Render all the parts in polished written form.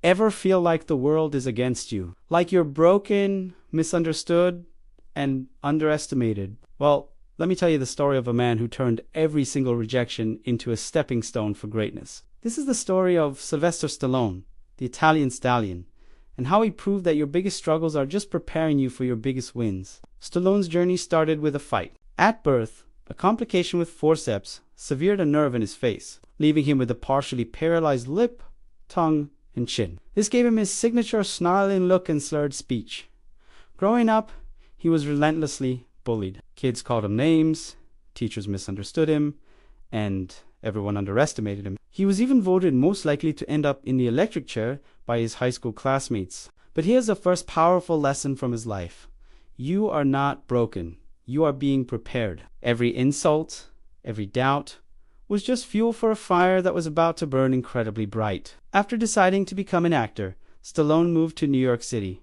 Ever feel like the world is against you? Like you're broken, misunderstood, and underestimated? Well, let me tell you the story of a man who turned every single rejection into a stepping stone for greatness. This is the story of Sylvester Stallone, the Italian stallion, and how he proved that your biggest struggles are just preparing you for your biggest wins. Stallone's journey started with a fight. At birth, a complication with forceps severed a nerve in his face, leaving him with a partially paralyzed lip, tongue, and chin. This gave him his signature snarling look and slurred speech. Growing up, he was relentlessly bullied. Kids called him names, teachers misunderstood him, and everyone underestimated him. He was even voted most likely to end up in the electric chair by his high school classmates. But here's the first powerful lesson from his life. You are not broken. You are being prepared. Every insult, every doubt, was just fuel for a fire that was about to burn incredibly bright. After deciding to become an actor, Stallone moved to New York City.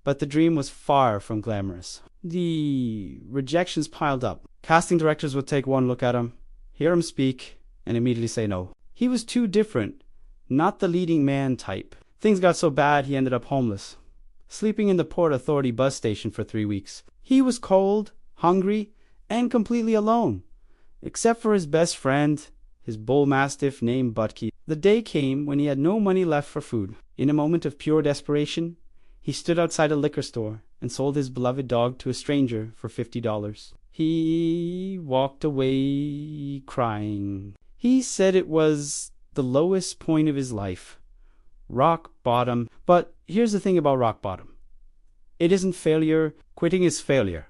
But the dream was far from glamorous. The rejections piled up. Casting directors would take one look at him, hear him speak, and immediately say no. He was too different, not the leading man type. Things got so bad he ended up homeless, sleeping in the Port Authority bus station for 3 weeks. He was cold, hungry, and completely alone, except for his best friend, his bull mastiff named Butky. The day came when he had no money left for food. In a moment of pure desperation, he stood outside a liquor store and sold his beloved dog to a stranger for $50. He walked away crying. He said it was the lowest point of his life. Rock bottom. But here's the thing about rock bottom. It isn't failure. Quitting is failure.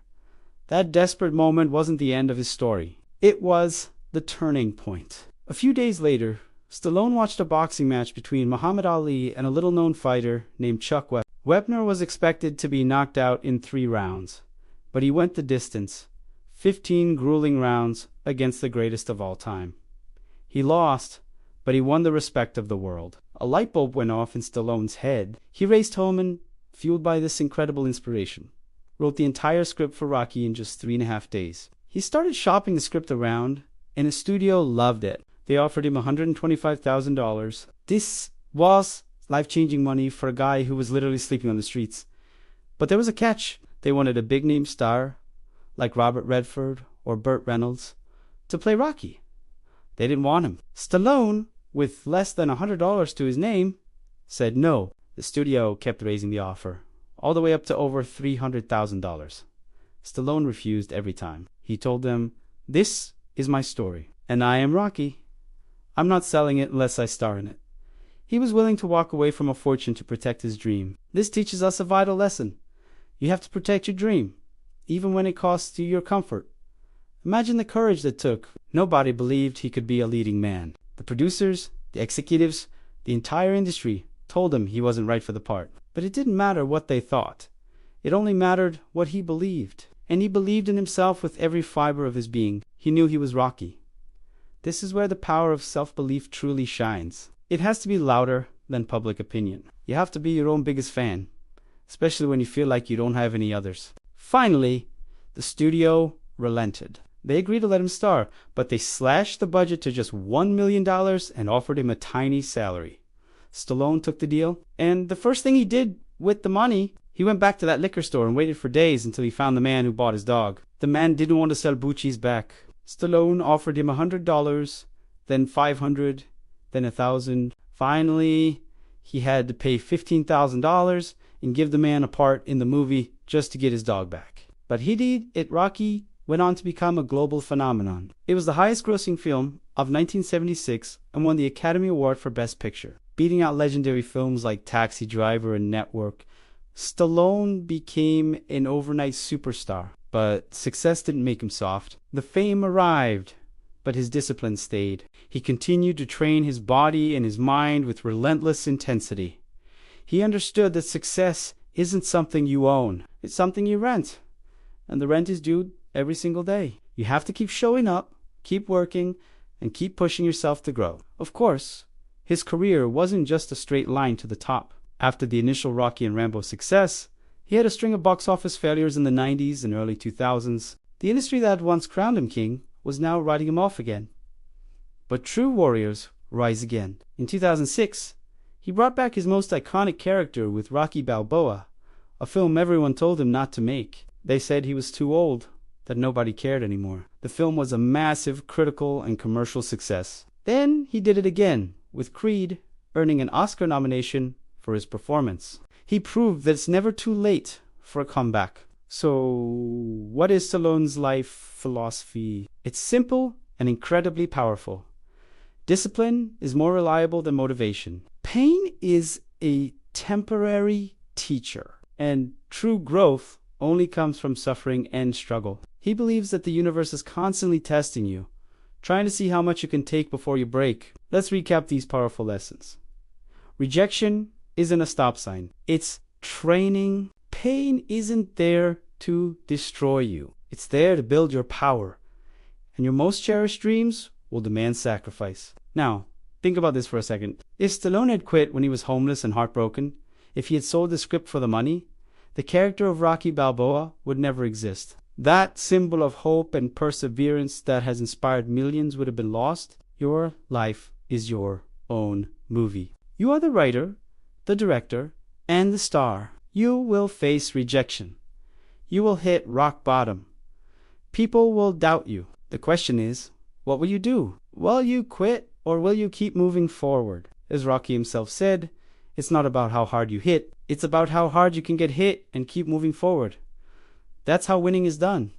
That desperate moment wasn't the end of his story. It was the turning point. A few days later, Stallone watched a boxing match between Muhammad Ali and a little-known fighter named Chuck Wepner. Wepner was expected to be knocked out in 3 rounds, but he went the distance, 15 grueling rounds against the greatest of all time. He lost, but he won the respect of the world. A light bulb went off in Stallone's head. He raced home and, fueled by this incredible inspiration, wrote the entire script for Rocky in just 3.5 days. He started shopping the script around, and his studio loved it. They offered him $125,000. This was life-changing money for a guy who was literally sleeping on the streets. But there was a catch. They wanted a big-name star, like Robert Redford or Burt Reynolds, to play Rocky. They didn't want him. Stallone, with less than $100 to his name, said no. The studio kept raising the offer, all the way up to over $300,000. Stallone refused every time. He told them, "This is my story, and I am Rocky. I'm not selling it unless I star in it." He was willing to walk away from a fortune to protect his dream. This teaches us a vital lesson. You have to protect your dream, even when it costs you your comfort. Imagine the courage that took. Nobody believed he could be a leading man. The producers, the executives, the entire industry told him he wasn't right for the part. But it didn't matter what they thought. It only mattered what he believed. And he believed in himself with every fiber of his being. He knew he was Rocky. This is where the power of self-belief truly shines. It has to be louder than public opinion. You have to be your own biggest fan, especially when you feel like you don't have any others. Finally, the studio relented. They agreed to let him star, but they slashed the budget to just $1 million and offered him a tiny salary. Stallone took the deal, and the first thing he did with the money, he went back to that liquor store and waited for days until he found the man who bought his dog. The man didn't want to sell Bucci's back. Stallone offered him $100, then $500, then $1,000. Finally, he had to pay $15,000 and give the man a part in the movie just to get his dog back. But he did it. Rocky went on to become a global phenomenon. It was the highest-grossing film of 1976 and won the Academy Award for Best Picture, beating out legendary films like Taxi Driver and Network. Stallone became an overnight superstar, but success didn't make him soft. The fame arrived, but his discipline stayed. He continued to train his body and his mind with relentless intensity. He understood that success isn't something you own. It's something you rent. And the rent is due every single day. You have to keep showing up, keep working, and keep pushing yourself to grow. Of course, his career wasn't just a straight line to the top. After the initial Rocky and Rambo success, he had a string of box office failures in the 90s and early 2000s. The industry that had once crowned him king was now writing him off again. But true warriors rise again. In 2006, He brought back his most iconic character with Rocky Balboa, a film everyone told him not to make. They said he was too old, that nobody cared anymore. The film was a massive critical and commercial success. Then he did it again, with Creed, earning an Oscar nomination for his performance. He proved that it's never too late for a comeback. So, what is Stallone's life philosophy? It's simple and incredibly powerful. Discipline is more reliable than motivation. Pain is a temporary teacher, and true growth only comes from suffering and struggle. He believes that the universe is constantly testing you, trying to see how much you can take before you break. Let's recap these powerful lessons. Rejection isn't a stop sign. It's training. Pain isn't there to destroy you. It's there to build your power. And your most cherished dreams will demand sacrifice. Now, think about this for a second. If Stallone had quit when he was homeless and heartbroken, if he had sold the script for the money, the character of Rocky Balboa would never exist. That symbol of hope and perseverance that has inspired millions would have been lost. Your life is your own movie. You are the writer, the director, and the star. You will face rejection. You will hit rock bottom. People will doubt you. The question is, what will you do? Will you quit or will you keep moving forward? As Rocky himself said, it's not about how hard you hit. It's about how hard you can get hit and keep moving forward. That's how winning is done.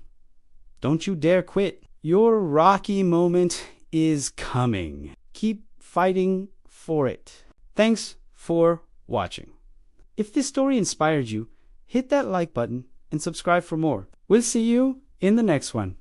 Don't you dare quit. Your Rocky moment is coming. Keep fighting for it. Thanks for watching. If this story inspired you, hit that like button and subscribe for more. We'll see you in the next one.